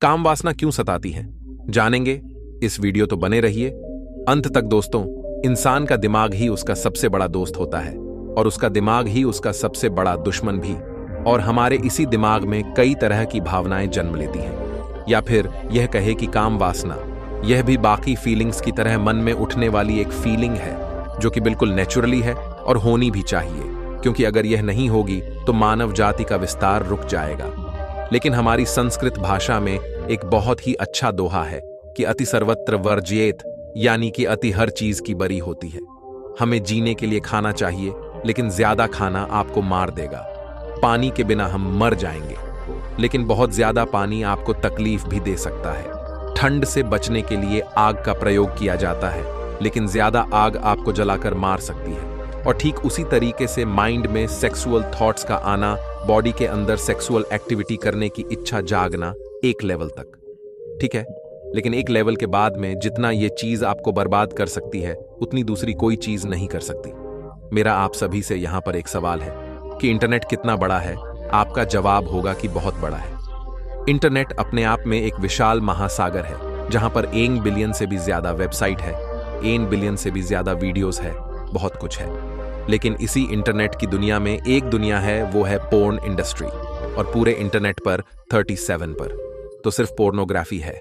काम वासना क्यों सताती है, जानेंगे। इस वीडियो तो बने रहिए अंत तक दोस्तों। इंसान का दिमाग ही उसका सबसे बड़ा दोस्त होता है और उसका दिमाग ही उसका सबसे बड़ा दुश्मन भी। और हमारे इसी दिमाग में कई तरह की भावनाएं जन्म लेती हैं, या फिर यह कहे कि काम वासना यह भी बाकी फीलिंग्स की तरह मन में उठने वाली एक फीलिंग है जो कि बिल्कुल नेचुरली है और होनी भी चाहिए, क्योंकि अगर यह नहीं होगी तो मानव जाति का विस्तार रुक जाएगा। लेकिन हमारी संस्कृत भाषा में एक बहुत ही अच्छा दोहा है कि अति सर्वत्र वर्ज्येत, यानी कि अति हर चीज की बरी होती है। हमें जीने के लिए खाना चाहिए, लेकिन ज्यादा खाना आपको मार देगा। पानी के बिना हम मर जाएंगे, लेकिन बहुत ज्यादा पानी आपको तकलीफ भी दे सकता है। ठंड से बचने के लिए आग का प्रयोग किया जाता है, लेकिन ज्यादा आग आपको जलाकर मार सकती है। और ठीक उसी तरीके से माइंड में सेक्सुअल थॉट्स का आना, बॉडी के अंदर सेक्सुअल एक्टिविटी करने की इच्छा जागना एक लेवल तक ठीक है, लेकिन एक लेवल के बाद में जितना ये चीज आपको बर्बाद कर सकती है उतनी दूसरी कोई चीज नहीं कर सकती। मेरा आप सभी से यहां पर एक सवाल है कि इंटरनेट कितना बड़ा है। आपका जवाब होगा कि बहुत बड़ा है। इंटरनेट अपने आप में एक विशाल महासागर है जहां पर 1 बिलियन से भी ज्यादा वेबसाइट है, 1 बिलियन से भी ज्यादा वीडियोस है, बहुत कुछ है। लेकिन इसी इंटरनेट की दुनिया में एक दुनिया है, वो है पोर्न इंडस्ट्री। और पूरे इंटरनेट पर 37 पर तो सिर्फ पोर्नोग्राफी है।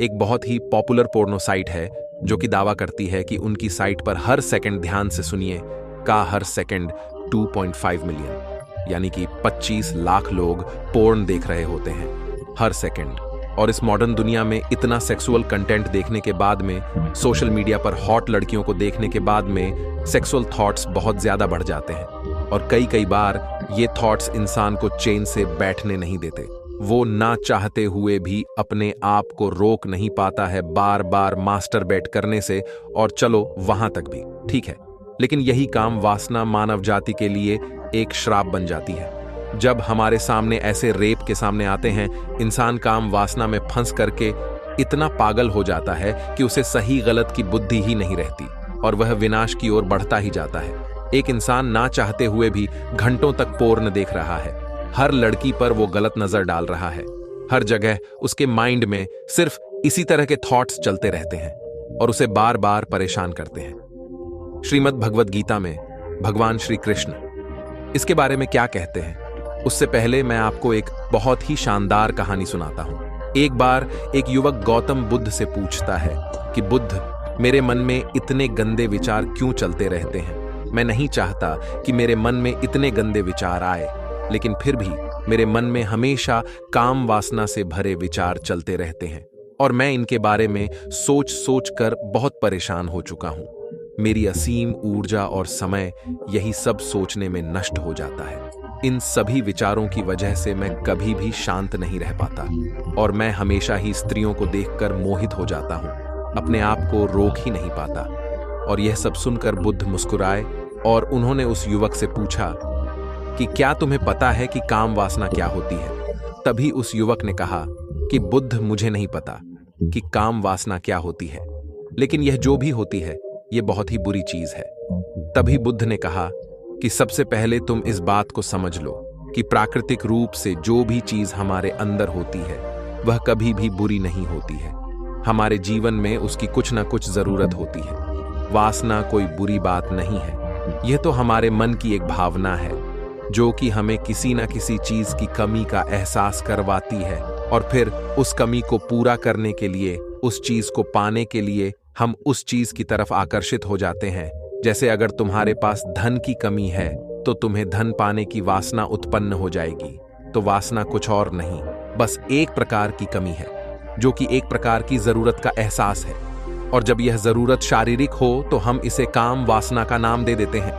एक बहुत ही पॉपुलर पोर्नो साइट है जो कि दावा करती है कि उनकी साइट पर हर सेकंड, ध्यान से सुनिए, का हर सेकंड 2.5 मिलियन यानी कि 25 लाख लोग पोर्न देख रहे होते हैं हर सेकंड। और इस मॉडर्न दुनिया में इतना सेक्सुअल कंटेंट देखने के बाद में, सोशल मीडिया पर हॉट लड़कियों को देखने के बाद में सेक्सुअल थॉट्स बहुत ज्यादा बढ़ जाते हैं। और कई बार ये थॉट्स इंसान को चैन से बैठने नहीं देते। वो ना चाहते हुए भी अपने आप को रोक नहीं पाता है बार बार मास्टरबेट करने से, और चलो वहां तक भी ठीक है। लेकिन यही काम वासना मानव जाति के लिए एक श्राप बन जाती है। जब हमारे सामने ऐसे रेप के सामने आते हैं, इंसान काम वासना में फंस करके इतना पागल हो जाता है कि उसे सही गलत की बुद्धि ही नहीं रहती और वह विनाश की ओर बढ़ता ही जाता है। एक इंसान ना चाहते हुए भी घंटों तक पोर्न देख रहा है। हर लड़की पर वो गलत नजर डाल रहा है। हर जगह उसके माइंड में सिर्फ इसी तरह के थॉट्स चलते रहते हैं और उसे बार बार परेशान करते हैं। श्रीमद् भगवद गीता में भगवान श्री कृष्ण इसके बारे में क्या कहते हैं, उससे पहले मैं आपको एक बहुत ही शानदार कहानी सुनाता हूं। एक बार एक युवक गौतम बुद्ध से पूछता है कि बुद्ध, मेरे मन में इतने गंदे विचार क्यों चलते रहते हैं? मैं नहीं चाहता कि मेरे मन में इतने गंदे विचार आए, लेकिन फिर भी मेरे मन में हमेशा काम वासना से भरे विचार चलते रहते हैं और मैं इनके बारे में सोच सोच कर बहुत परेशान हो चुका हूं। मेरी असीम ऊर्जा और समय यही सब सोचने में नष्ट हो जाता है। इन सभी विचारों की वजह से मैं कभी भी शांत नहीं रह पाता और मैं हमेशा ही स्त्रियों को देखकर मोहित हो जाता हूं, अपने आप को रोक ही नहीं पाता। और यह सब सुनकर बुद्ध मुस्कुराए और उन्होंने उस युवक से पूछा कि क्या तुम्हें पता है कि काम वासना क्या होती है? तभी उस युवक ने कहा कि बुद्ध, मुझे नहीं पता कि काम वासना क्या होती है, लेकिन यह जो भी होती है यह बहुत ही बुरी चीज है। तभी बुद्ध ने कहा कि सबसे पहले तुम इस बात को समझ लो कि प्राकृतिक रूप से जो भी चीज हमारे अंदर होती है वह कभी भी बुरी नहीं होती है। हमारे जीवन में उसकी कुछ ना कुछ जरूरत होती है। वासना कोई बुरी बात नहीं है, यह तो हमारे मन की एक भावना है जो कि हमें किसी ना किसी चीज की कमी का एहसास करवाती है और फिर उस कमी को पूरा करने के लिए, उस चीज को पाने के लिए हम उस चीज की तरफ आकर्षित हो जाते हैं। जैसे अगर तुम्हारे पास धन की कमी है तो तुम्हें धन पाने की वासना उत्पन्न हो जाएगी। तो वासना कुछ और नहीं, बस एक प्रकार की कमी है जो कि एक प्रकार की जरूरत का एहसास है। और जब यह जरूरत शारीरिक हो तो हम इसे काम वासना का नाम दे देते हैं।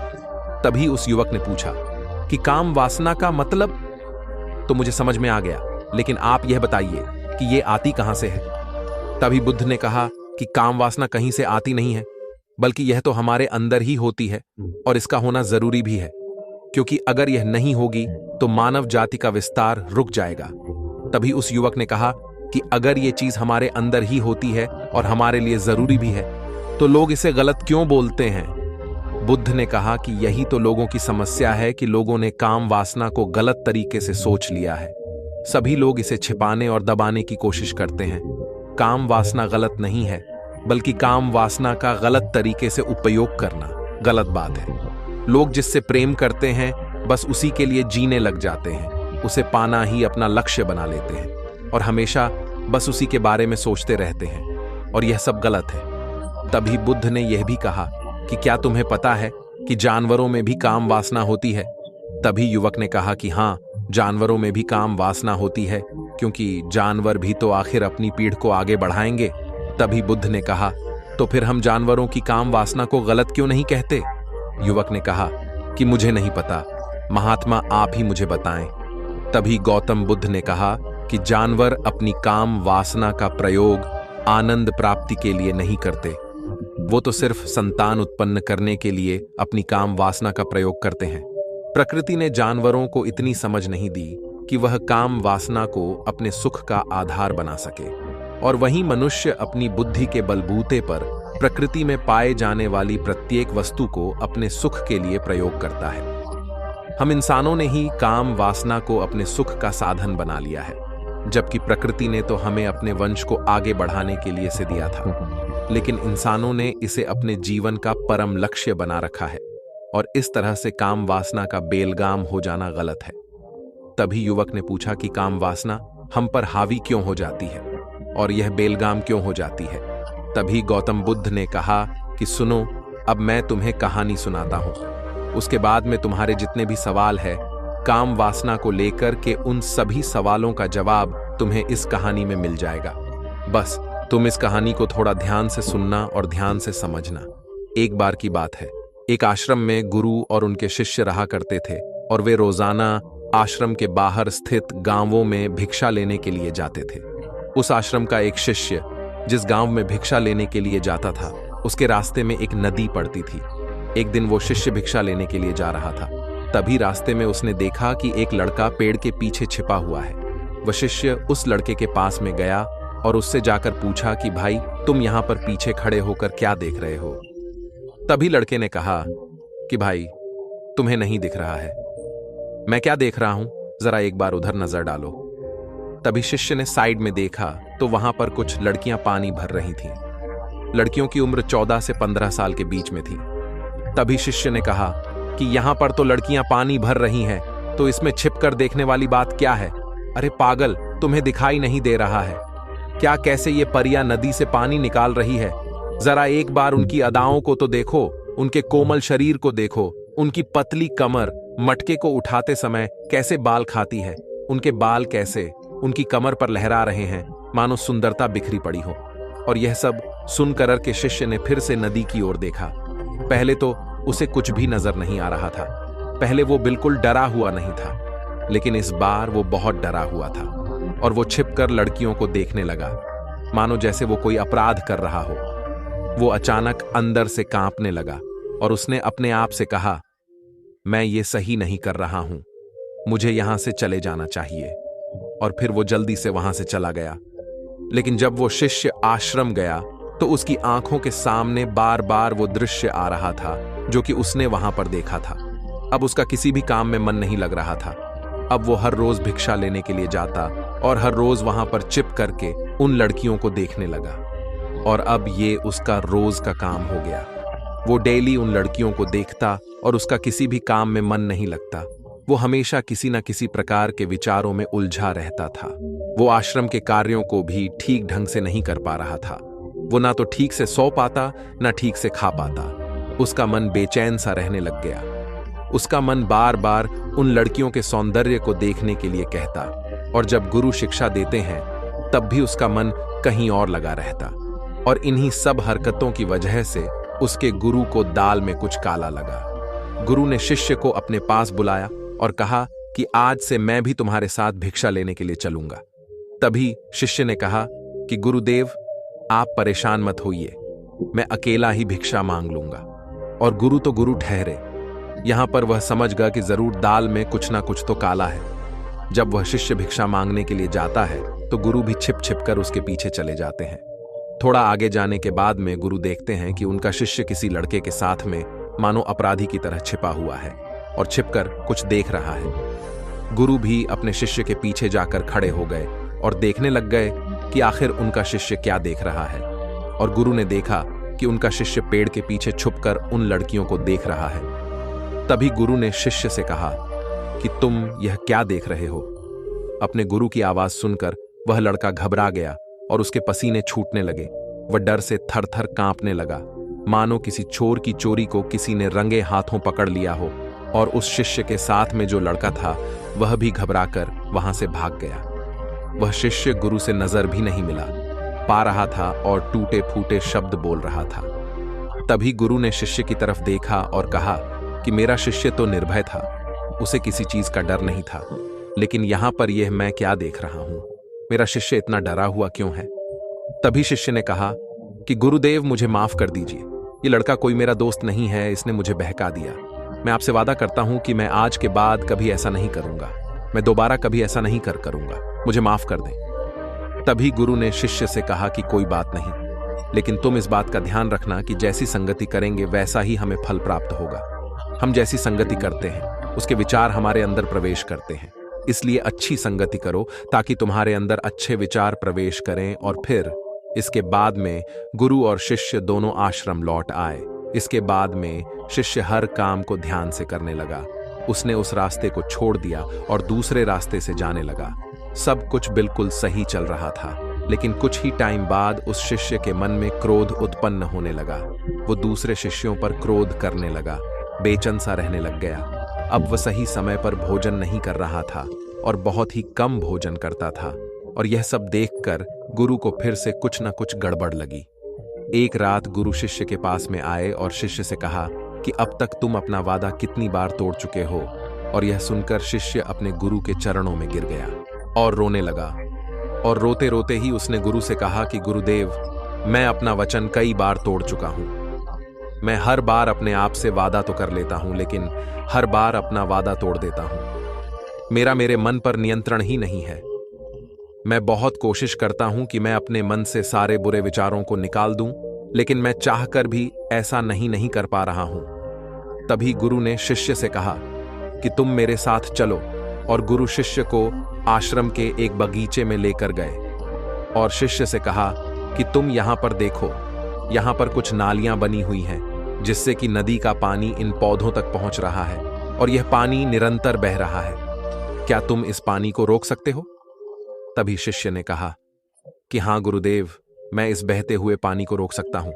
तभी उस युवक ने पूछा कि काम वासना का मतलब? तो मुझे समझ में आ गया, लेकिन आप यह बताइए कि यह आती कहां से है? तभी बुद्ध ने कहा कि काम वासना कहीं से आती नहीं है, बल्कि यह तो हमारे अंदर ही होती है और इसका होना जरूरी भी है, क्योंकि अगर यह नहीं होगी तो मानव जाति का विस्तार रुक जाएगा। तभी उस युवक ने कहा कि अगर ये चीज हमारे अंदर ही होती है और हमारे लिए जरूरी भी है तो लोग इसे गलत क्यों बोलते हैं? बुद्ध ने कहा कि यही तो लोगों की समस्या है कि लोगों ने काम वासना को गलत तरीके से सोच लिया है। सभी लोग इसे छिपाने और दबाने की कोशिश करते हैं। काम वासना गलत नहीं है, बल्कि काम वासना का गलत तरीके से उपयोग करना गलत बात है। लोग जिससे प्रेम करते हैं बस उसी के लिए जीने लग जाते हैं, उसे पाना ही अपना लक्ष्य बना लेते हैं और हमेशा बस उसी के बारे में सोचते रहते हैं, और यह सब गलत है। तभी बुद्ध ने यह भी कहा कि क्या तुम्हें पता है कि जानवरों में भी काम वासना होती है? तभी युवक ने कहा कि हाँ, जानवरों में भी काम वासना होती है, क्योंकि जानवर भी तो आखिर अपनी पीढ़ को आगे बढ़ाएंगे। तभी बुद्ध ने कहा, तो फिर हम जानवरों की काम वासना को गलत क्यों नहीं कहते? युवक ने कहा कि मुझे नहीं पता, महात्मा आप ही मुझे बताएं। तभी गौतम बुद्ध ने कहा कि जानवर अपनी काम वासना का प्रयोग आनंद प्राप्ति के लिए नहीं करते, वो तो सिर्फ संतान उत्पन्न करने के लिए अपनी काम वासना का प्रयोग करते हैं। प्रकृति ने जानवरों को इतनी समझ नहीं दी कि वह काम वासना को अपने सुख का आधार बना सके, और वहीं मनुष्य अपनी बुद्धि के बलबूते पर प्रकृति में पाए जाने वाली प्रत्येक वस्तु को अपने सुख के लिए प्रयोग करता है। हम इंसानों ने ही काम वासना को अपने सुख का साधन बना लिया है, जबकि प्रकृति ने तो हमें अपने वंश को आगे बढ़ाने के लिए से दिया था, लेकिन इंसानों ने इसे अपने जीवन का परम लक्ष्य बना रखा है, और इस तरह से काम वासना का बेलगाम हो जाना गलत है। तभी युवक ने पूछा कि काम वासना हम पर हावी क्यों हो जाती है और यह बेलगाम क्यों हो जाती है? तभी गौतम बुद्ध ने कहा कि सुनो, अब मैं तुम्हें कहानी सुनाता हूं, उसके बाद में तुम्हारे जितने भी सवाल है काम वासना को लेकर के, उन सभी सवालों का जवाब तुम्हें इस कहानी में मिल जाएगा। बस तुम इस कहानी को थोड़ा ध्यान से सुनना और ध्यान से समझना। एक बार की बात है, एक आश्रम में गुरु और उनके शिष्य रहा करते थे, और वे रोजाना आश्रम के बाहर स्थित गांवों में भिक्षा लेने के लिए जाते थे। उस आश्रम का एक शिष्य जिस गांव में भिक्षा लेने के लिए जाता था, उसके रास्ते में एक नदी पड़ती थी। एक दिन वो शिष्य भिक्षा लेने के लिए जा रहा था। तभी रास्ते में उसने देखा कि एक लड़का पेड़ के पीछे छिपा हुआ है। वह शिष्य उस लड़के के पास में गया और उससे जाकर पूछा कि भाई, तुम यहाँ पर पीछे खड़े होकर क्या देख रहे हो? तभी लड़के ने कहा कि भाई, तुम्हें नहीं दिख रहा है, मैं क्या देख रहा हूं, जरा एक बार उधर नजर डालो। तभी शिष्य ने साइड में देखा तो वहां पर कुछ लड़कियां पानी भर रही थीं। लड़कियों की उम्र 14 से 15 साल के बीच में थी। तभी शिष्य ने कहा कि यहां पर तो लड़कियां पानी भर रही हैं, तो इसमें छिपकर देखने वाली बात क्या है? अरे पागल, तुम्हें दिखाई नहीं दे रहा है क्या कैसे ये परियां नदी से पानी निकाल रही है? जरा एक बार उनकी अदाओं को तो देखो, उनके कोमल शरीर को देखो, उनकी पतली कमर, मटके को उठाते समय कैसे बाल खाती है, उनके बाल कैसे उनकी कमर पर लहरा रहे हैं, मानो सुंदरता बिखरी पड़ी हो। और यह सब सुनकर के शिष्य ने फिर से नदी की ओर देखा। पहले तो उसे कुछ भी नजर नहीं आ रहा था। पहले वो बिल्कुल डरा हुआ नहीं था, लेकिन इस बार वो बहुत डरा हुआ था और वो छिपकर लड़कियों को देखने लगा, मानो जैसे वो कोई अपराध कर रहा हो। वो अचानक अंदर से कांपने लगा और उसने अपने आप से कहा, मैं ये सही नहीं कर रहा हूं, मुझे यहां से चले जाना चाहिए। और फिर वो जल्दी से वहां से चला गया। लेकिन जब वो शिष्य आश्रम गया तो उसकी आंखों के सामने बार बार वो दृश्य आ रहा था जो कि उसने वहां पर देखा था। अब उसका किसी भी काम में मन नहीं लग रहा था। अब वो हर रोज भिक्षा लेने के लिए जाता और हर रोज वहां पर चिप करके उन लड़कियों को देखने लगा, और अब ये उसका रोज का काम हो गया। वो डेली उन लड़कियों को देखता और उसका किसी भी काम में मन नहीं लगता। वो हमेशा किसी न किसी प्रकार के विचारों में उलझा रहता था। वो आश्रम के कार्यों को भी ठीक ढंग से नहीं कर पा रहा था। वो ना तो ठीक से सो पाता, ना ठीक से खा पाता। उसका मन बेचैन सा रहने लग गया। उसका मन बार बार उन लड़कियों के सौंदर्य को देखने के लिए कहता, और जब गुरु शिक्षा देते हैं तब भी उसका मन कहीं और लगा रहता। और इन्हीं सब हरकतों की वजह से उसके गुरु को दाल में कुछ काला लगा। गुरु ने शिष्य को अपने पास बुलाया और कहा कि आज से मैं भी तुम्हारे साथ भिक्षा लेने के लिए चलूंगा। तभी शिष्य ने कहा कि गुरुदेव, आप परेशान मत होइए, मैं अकेला ही भिक्षा मांग लूंगा। और गुरु तो गुरु ठहरे। यहां पर वह समझ गया कि जरूर दाल में कुछ ना कुछ तो काला है। जब वह शिष्य भिक्षा मांगने के लिए जाता है तो गुरु भी छिप छिप कर उसके पीछे चले जाते हैं। थोड़ा आगे जाने के बाद में गुरु देखते हैं कि उनका शिष्य किसी लड़के के साथ में मानो अपराधी की तरह छिपा हुआ है और छिपकर कुछ देख रहा है। गुरु भी अपने शिष्य के पीछे जाकर खड़े हो गए और देखने लग गए कि आखिर उनका शिष्य क्या देख रहा है। और गुरु ने देखा कि उनका शिष्य पेड़ के पीछे छुपकर उन लड़कियों को देख रहा है। तभी गुरु ने शिष्य से कहा कि तुम यह क्या देख रहे हो। अपने गुरु की आवाज सुनकर वह लड़का घबरा गया और उसके पसीने छूटने लगे। वह डर से थर-थर कांपने लगा, मानो किसी चोर की चोरी को किसी ने रंगे हाथों पकड़ लिया हो। और उस शिष्य के साथ में जो लड़का था वह भी घबराकर वहां से भाग गया। वह शिष्य गुरु से नजर भी नहीं मिला पा रहा था और टूटे फूटे शब्द बोल रहा था। तभी गुरु ने शिष्य की तरफ देखा और कहा कि मेरा शिष्य तो निर्भय था, उसे किसी चीज का डर नहीं था, लेकिन यहां पर यह मैं क्या देख रहा हूं, मेरा शिष्य इतना डरा हुआ क्यों है। तभी शिष्य ने कहा कि गुरुदेव मुझे माफ कर दीजिए, ये लड़का कोई मेरा दोस्त नहीं है, इसने मुझे बहका दिया। मैं आपसे वादा करता हूं कि मैं आज के बाद कभी ऐसा नहीं करूंगा, मैं दोबारा कभी ऐसा नहीं करूंगा, मुझे माफ कर दें। तभी गुरु ने शिष्य से कहा कि कोई बात नहीं, लेकिन तुम इस बात का ध्यान रखना कि जैसी संगति करेंगे वैसा ही हमें फल प्राप्त होगा। हम जैसी संगति करते हैं उसके विचार हमारे अंदर प्रवेश करते हैं, इसलिए अच्छी संगति करो ताकि तुम्हारे अंदर अच्छे विचार प्रवेश करें। और फिर इसके बाद में गुरु और शिष्य दोनों आश्रम लौट आए। इसके बाद में शिष्य हर काम को ध्यान से करने लगा। उसने उस रास्ते को छोड़ दिया और दूसरे रास्ते से जाने लगा। सब कुछ बिल्कुल सही चल रहा था, लेकिन कुछ ही टाइम बाद उस शिष्य के मन में क्रोध उत्पन्न होने लगा। वो दूसरे शिष्यों पर क्रोध करने लगा, बेचैन सा रहने लग गया। अब वह सही समय पर भोजन नहीं कर रहा था और बहुत ही कम भोजन करता था। और यह सब देखकर गुरु को फिर से कुछ न कुछ गड़बड़ लगी। एक रात गुरु शिष्य के पास में आए और शिष्य से कहा कि अब तक तुम अपना वादा कितनी बार तोड़ चुके हो। और यह सुनकर शिष्य अपने गुरु के चरणों में गिर गया और रोने लगा। और रोते रोते ही उसने गुरु से कहा कि गुरुदेव, मैं अपना वचन कई बार तोड़ चुका हूं। मैं हर बार अपने आप से वादा तो कर लेता हूं, लेकिन हर बार अपना वादा तोड़ देता हूं। मेरे मन पर नियंत्रण ही नहीं है। मैं बहुत कोशिश करता हूं कि मैं अपने मन से सारे बुरे विचारों को निकाल दूं, लेकिन मैं चाहकर भी ऐसा नहीं कर पा रहा हूं। तभी गुरु ने शिष्य से कहा कि तुम मेरे साथ चलो। और गुरु शिष्य को आश्रम के एक बगीचे में लेकर गए और शिष्य से कहा कि तुम यहां पर देखो, यहां पर कुछ नालियां बनी हुई हैं जिससे कि नदी का पानी इन पौधों तक पहुंच रहा है और यह पानी निरंतर बह रहा है। क्या तुम इस पानी को रोक सकते हो? तभी शिष्य ने कहा कि हाँ गुरुदेव, मैं इस बहते हुए पानी को रोक सकता हूं।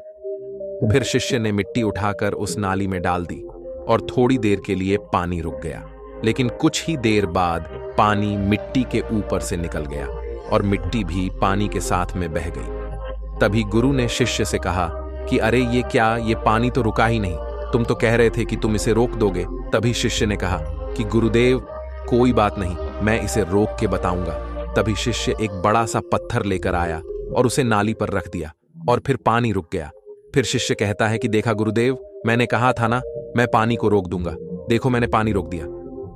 फिर शिष्य ने मिट्टी उठाकर उस नाली में डाल दी और थोड़ी देर के लिए पानी रुक गया, लेकिन कुछ ही देर बाद पानी मिट्टी के ऊपर से निकल गया और मिट्टी भी पानी के साथ में बह गई। तभी गुरु ने शिष्य से कहा कि अरे ये क्या, ये पानी तो रुका ही नहीं, तुम तो कह रहे थे कि तुम इसे रोक दोगे। तभी शिष्य ने कहा कि गुरुदेव कोई बात नहीं, मैं इसे रोक के बताऊंगा। तभी शिष्य एक बड़ा सा पत्थर लेकर आया और उसे नाली पर रख दिया और फिर पानी रुक गया। फिर शिष्य कहता है कि देखा गुरुदेव, मैंने कहा था ना, मैं पानी को रोक दूंगा, देखो मैंने पानी रोक दिया।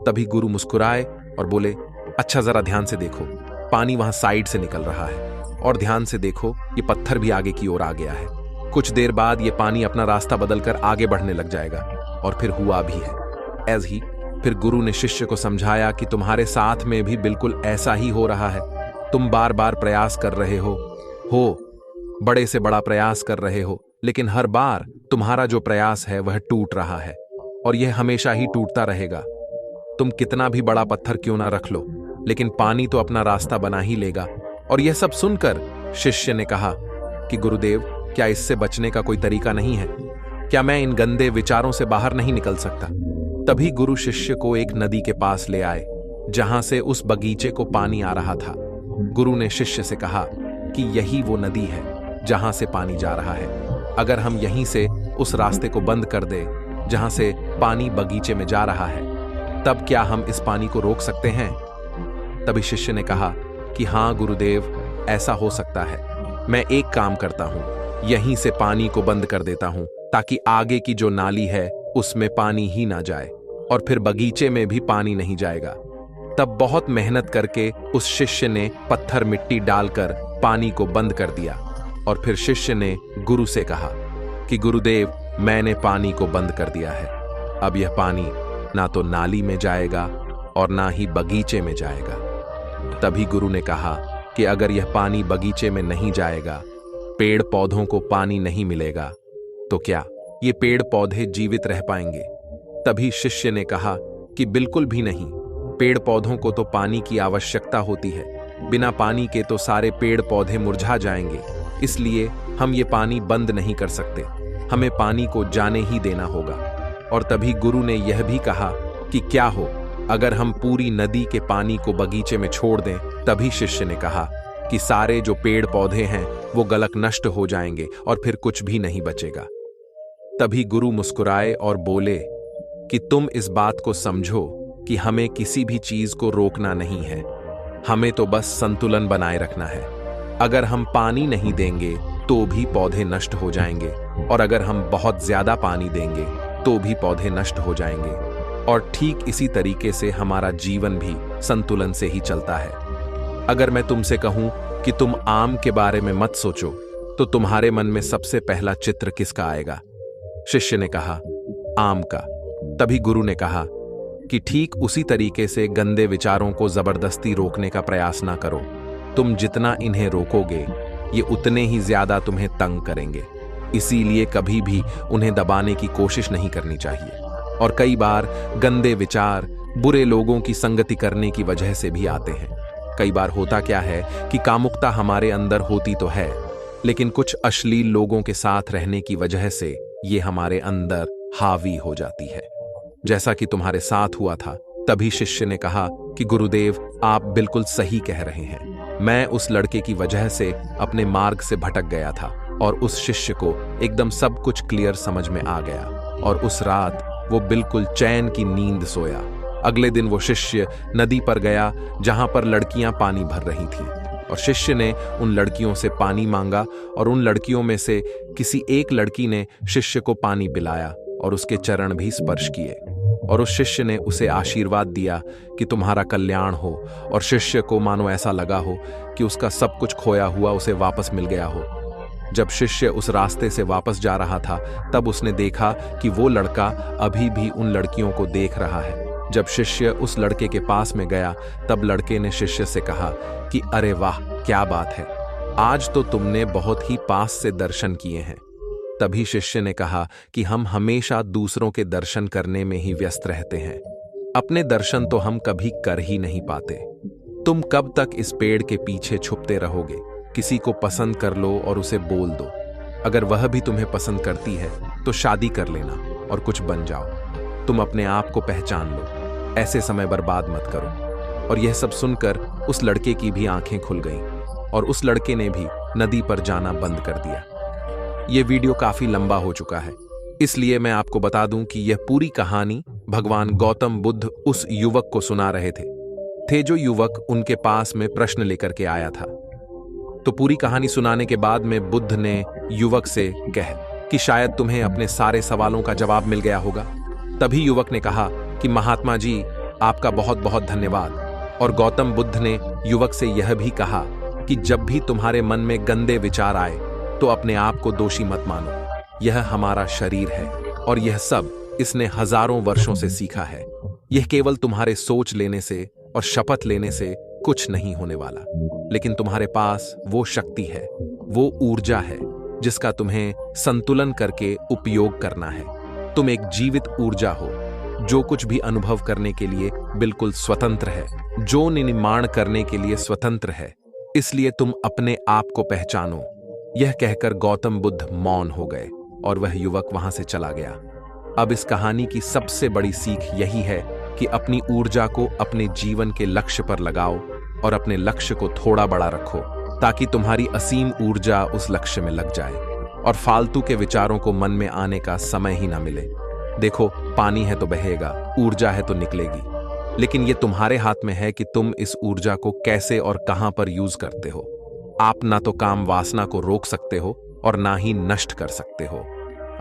तभी गुरु मुस्कुराए और बोले, अच्छा जरा ध्यान से देखो, पानी वहां साइड से निकल रहा है और ध्यान से देखो ये पत्थर भी आगे की ओर आ गया है। कुछ देर बाद ये पानी अपना रास्ता बदलकर आगे बढ़ने लग जाएगा। और फिर हुआ भी है ऐज ही। फिर गुरु ने शिष्य को समझाया कि तुम्हारे साथ में भी बिल्कुल ऐसा ही हो रहा है। तुम बार बार प्रयास कर रहे हो, बड़े से बड़ा प्रयास कर रहे हो, लेकिन हर बार तुम्हारा जो प्रयास है वह टूट रहा है और यह हमेशा ही टूटता रहेगा। तुम कितना भी बड़ा पत्थर क्यों ना रख लो, लेकिन पानी तो अपना रास्ता बना ही लेगा। और यह सब सुनकर शिष्य ने कहा कि गुरुदेव, क्या इससे बचने का कोई तरीका नहीं है? क्या मैं इन गंदे विचारों से बाहर नहीं निकल सकता? तभी गुरु शिष्य को एक नदी के पास ले आए जहां से उस बगीचे को पानी आ रहा था। गुरु ने शिष्य से कहा कि यही वो नदी है जहां से पानी जा रहा है। अगर हम यहीं से उस रास्ते को बंद कर दें जहां से पानी बगीचे में जा रहा है, तब क्या हम इस पानी को रोक सकते हैं? तभी शिष्य ने कहा कि हाँ गुरुदेव, ऐसा हो सकता है। मैं एक काम करता हूं, यहीं से पानी को बंद कर देता हूं ताकि आगे की जो नाली है उसमें पानी ही ना जाए और फिर बगीचे में भी पानी नहीं जाएगा। तब बहुत मेहनत करके उस शिष्य ने पत्थर मिट्टी डालकर पानी को बंद कर दिया। और फिर शिष्य ने गुरु से कहा कि गुरुदेव, मैंने पानी को बंद कर दिया है। अब यह पानी ना तो नाली में जाएगा और ना ही बगीचे में जाएगा। तभी गुरु ने कहा कि अगर यह पानी बगीचे में नहीं जाएगा, पेड़ पौधों को पानी नहीं मिलेगा, तो क्या ये पेड़ पौधे जीवित रह पाएंगे? तभी शिष्य ने कहा कि बिल्कुल भी नहीं, पेड़ पौधों को तो पानी की आवश्यकता होती है, बिना पानी के तो सारे पेड़ पौधे मुरझा जाएंगे, इसलिए हम ये पानी बंद नहीं कर सकते, हमें पानी को जाने ही देना होगा। और तभी गुरु ने यह भी कहा कि क्या हो अगर हम पूरी नदी के पानी को बगीचे में छोड़ दें? तभी शिष्य ने कहा कि सारे जो पेड़ पौधे हैं वो गलक नष्ट हो जाएंगे और फिर कुछ भी नहीं बचेगा। तभी गुरु मुस्कुराए और बोले कि तुम इस बात को समझो कि हमें किसी भी चीज को रोकना नहीं है, हमें तो बस संतुलन बनाए रखना है। अगर हम पानी नहीं देंगे तो भी पौधे नष्ट हो जाएंगे, और अगर हम बहुत ज्यादा पानी देंगे तो भी पौधे नष्ट हो जाएंगे। और ठीक इसी तरीके से हमारा जीवन भी संतुलन से ही चलता है। अगर मैं तुमसे कहूं कि तुम आम के बारे में मत सोचो, तो तुम्हारे मन में सबसे पहला चित्र किसका आएगा? शिष्य ने कहा, आम का। तभी गुरु ने कहा कि ठीक उसी तरीके से गंदे विचारों को जबरदस्ती रोकने का प्रयास ना करो। तुम जितना इन्हें रोकोगे, ये उतने ही ज्यादा तुम्हें तंग करेंगे। इसीलिए कभी भी उन्हें दबाने की कोशिश नहीं करनी चाहिए। और कई बार गंदे विचार बुरे लोगों की संगति करने की वजह से भी आते हैं। कई बार होता क्या है कि कामुकता हमारे अंदर होती तो है, लेकिन कुछ अश्लील लोगों के साथ रहने की वजह से ये हमारे अंदर हावी हो जाती है, जैसा कि तुम्हारे साथ हुआ था। तभी शिष्य ने कहा कि गुरुदेव, आप बिल्कुल सही कह रहे हैं। मैं उस लड़के की वजह से अपने मार्ग से भटक गया था, और उस शिष्य को एकदम सब कुछ क्लियर समझ में आ गया, और उस रात वो बिल्कुल चैन की नींद सोया। अगले दिन वो शिष्य नदी पर गया जहां पर लड़कियां पानी भर रही थीं, और शिष्य ने उन लड़कियों से पानी मांगा, और उन लड़कियों में से किसी एक लड़की ने शिष्य को पानी पिलाया और उसके चरण भी स्पर्श किए, और उस शिष्य ने उसे आशीर्वाद दिया कि तुम्हारा कल्याण हो। और शिष्य को मानो ऐसा लगा हो कि उसका सब कुछ खोया हुआ उसे वापस मिल गया हो। जब शिष्य उस रास्ते से वापस जा रहा था, तब उसने देखा कि वो लड़का अभी भी उन लड़कियों को देख रहा है। जब शिष्य उस लड़के के पास में गया, तब लड़के ने शिष्य से कहा कि अरे वाह, क्या बात है, आज तो तुमने बहुत ही पास से दर्शन किए हैं। तभी शिष्य ने कहा कि हम हमेशा दूसरों के दर्शन करने में ही व्यस्त रहते हैं, अपने दर्शन तो हम कभी कर ही नहीं पाते। तुम कब तक इस पेड़ के पीछे छुपते रहोगे? किसी को पसंद कर लो और उसे बोल दो। अगर वह भी तुम्हें पसंद करती है तो शादी कर लेना और कुछ बन जाओ। तुम अपने आप को पहचान लो, ऐसे समय बर्बाद मत करो। और यह सब सुनकर उस लड़के की भी आंखें खुल गईं, और उस लड़के ने भी नदी पर जाना बंद कर दिया। यह वीडियो काफी लंबा हो चुका है, इसलिए मैं आपको बता दूं कि यह पूरी कहानी भगवान गौतम बुद्ध उस युवक को सुना रहे थे जो युवक उनके पास में प्रश्न लेकर के आया था। तो पूरी कहानी सुनाने के बाद में बुद्ध ने युवक से कहा कि शायद तुम्हें अपने सारे सवालों का जवाब मिल गया होगा। तभी युवक ने कहा कि महात्मा जी, आपका बहुत बहुत धन्यवाद। और गौतम बुद्ध ने युवक से यह भी कहा कि जब भी तुम्हारे मन में गंदे विचार आए तो अपने आप को दोषी मत मानो। यह हमारा शरीर है, और यह सब इसने हजारों वर्षों से सीखा है। यह केवल तुम्हारे सोच लेने से और शपथ लेने से कुछ नहीं होने वाला, लेकिन तुम्हारे पास वो शक्ति है, वो ऊर्जा है जिसका तुम्हें संतुलन करके उपयोग करना है। तुम एक जीवित ऊर्जा हो जो कुछ भी अनुभव करने के लिए बिल्कुल स्वतंत्र है, जो निर्माण करने के लिए स्वतंत्र है। इसलिए तुम अपने आप को पहचानो। यह कहकर गौतम बुद्ध मौन हो गए और वह युवक वहां से चला गया। अब इस कहानी की सबसे बड़ी सीख यही है कि अपनी ऊर्जा को अपने जीवन के लक्ष्य पर लगाओ और अपने लक्ष्य को थोड़ा बड़ा रखो, ताकि तुम्हारी असीम ऊर्जा उस लक्ष्य में लग जाए और फालतू के विचारों को मन में आने का समय ही ना मिले। देखो, पानी है तो बहेगा, ऊर्जा है तो निकलेगी, लेकिन ये तुम्हारे हाथ में है कि तुम इस ऊर्जा को कैसे और कहां पर यूज करते हो। आप ना तो काम वासना को रोक सकते हो और ना ही नष्ट कर सकते हो।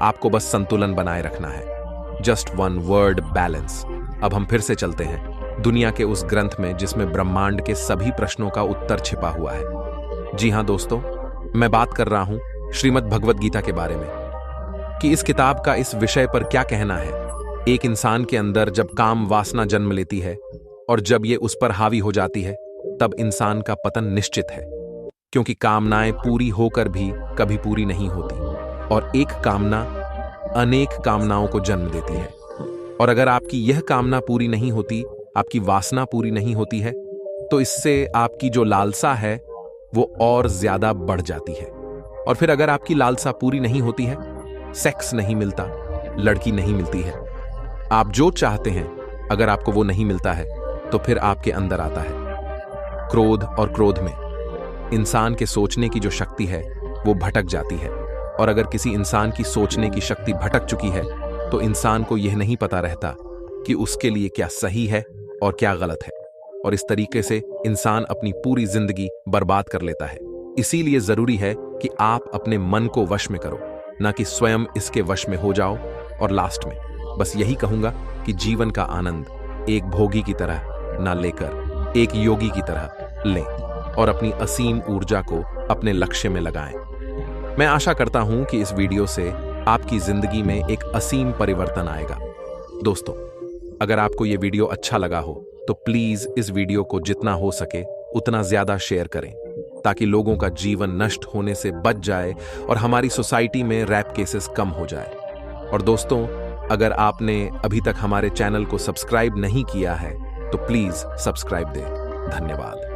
आपको बस संतुलन बनाए रखना है। Just one word, balance. अब हम फिर से चलते हैं दुनिया के उस ग्रंथ में जिसमें ब्रह्मांड के सभी प्रश्नों का उत्तर छिपा हुआ है। जी हां दोस्तों, मैं बात कर रहा हूं श्रीमद् भगवद गीता के बारे में कि इस किताब का इस विषय पर क्या कहना है। एक इंसान के अंदर जब काम वासना जन्म लेती है और जब ये उस पर हावी हो जाती है तब इंसान का पतन निश्चित है, क्योंकि कामनाएं पूरी होकर भी कभी पूरी नहीं होती और एक कामना अनेक कामनाओं को जन्म देती है। और अगर आपकी यह कामना पूरी नहीं होती, आपकी वासना पूरी नहीं होती है, तो इससे आपकी जो लालसा है वो और ज्यादा बढ़ जाती है। और फिर अगर आपकी लालसा पूरी नहीं होती है, सेक्स नहीं मिलता, लड़की नहीं मिलती है, आप जो चाहते हैं अगर आपको वो नहीं मिलता है, तो फिर आपके अंदर आता है क्रोध। और क्रोध में इंसान के सोचने की जो शक्ति है वो भटक जाती है। और अगर किसी इंसान की सोचने की शक्ति भटक चुकी है तो इंसान को यह नहीं पता रहता कि उसके लिए क्या सही है और क्या गलत है, और इस तरीके से इंसान अपनी पूरी जिंदगी बर्बाद कर लेता है। इसीलिए जरूरी है कि आप अपने मन को वश में करो, ना कि स्वयं इसके वश में हो जाओ। और लास्ट में बस यही कहूंगा कि जीवन का आनंद एक भोगी की तरह ना लेकर एक योगी की तरह लें और अपनी असीम ऊर्जा को अपने लक्ष्य में लगाएं। मैं आशा करता हूं कि इस वीडियो से आपकी जिंदगी में एक असीम परिवर्तन आएगा। दोस्तों, अगर आपको यह वीडियो अच्छा लगा हो तो प्लीज इस वीडियो को जितना हो सके उतना ज्यादा शेयर करें, ताकि लोगों का जीवन नष्ट होने से बच जाए और हमारी सोसाइटी में रैप केसेस कम हो जाए। और दोस्तों, अगर आपने अभी तक हमारे चैनल को सब्सक्राइब नहीं किया है तो प्लीज सब्सक्राइब दें। धन्यवाद।